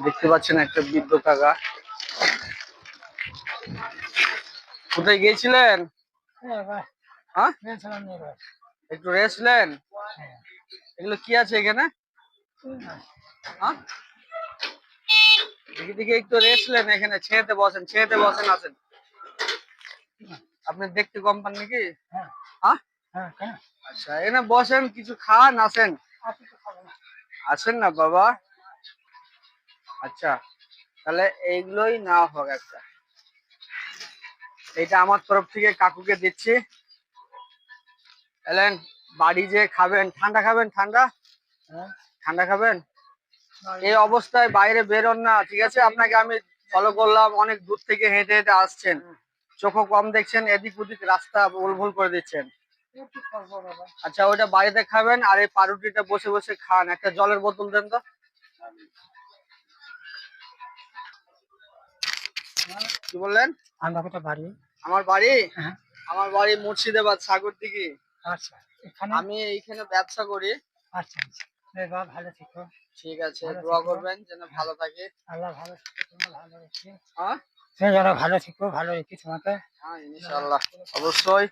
দেখতে পাচ্ছেন একটা বৃদ্ধ কাকা। কোথায় গিয়েছিলেন? হ্যাঁ, একটু রেস্ট নেন। এগুলো কি আছে এখানে? হ্যাঁ, দেখি দেখি একটু রেস্ট নেন। এখানে ছেড়েতে বসেন, ছেড়েতে বসেন। আসেন, আপনি দেখতে কম পান নাকি? হ্যাঁ, আচ্ছা, এখানে বসেন, কিছু খান, আসেন। আসেন না বাবা। আচ্ছা, তাহলে এইগুলোই না হোক একটা। এটা আমার তরফ থেকে কাকুকে দিচ্ছি। এলেন, বাড়ি যে খাবেন, ঠান্ডা খাবেন, ঠান্ডা ঠান্ডা খাবেন। এই অবস্থায় বাইরে বেরোন না, ঠিক আছে? আপনাকে আমি ফলো করলাম, অনেক দূর থেকে হেঁটে হেঁটে আসছেন, চোখও কম দেখছেন, এদিক ওদিক রাস্তা ভুল ভুল করে দিচ্ছেন। আচ্ছা, ওইটা বাড়িতে খাবেন, আর এই পাউরুটিটা বসে বসে খান। একটা জলের বোতল দেন তো। কি বললেন? আমার বাড়ি, আমার বাড়ি মুর্শিদাবাদ, সাগর দিঘি। আমি এইখানে ব্যবসা করি। ভালো থেকো। ঠিক আছে, দোয়া করবেন যেন ভালো থাকে। আল্লাহ ভালো রেখে। হ্যাঁ, সে যেন ভালো থেকো, ভালো রেখে তোমাকে। হ্যাঁ, ইনশাআল্লাহ, অবশ্যই।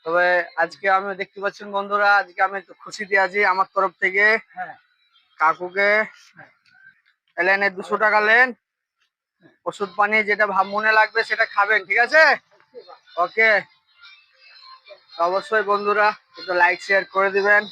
তবে আজকে আমি দেখতে পাচ্ছেন বন্ধুরা, আজকে আমি একটু খুশিতে আছি আমার তরফ থেকে। কাকুকে এলেন, 200 টাকা নেন, ওষুধ পানি যেটা মনে লাগবে সেটা খাবেন, ঠিক আছে? ওকে, অবশ্যই বন্ধুরা একটু লাইক শেয়ার করে দিবেন।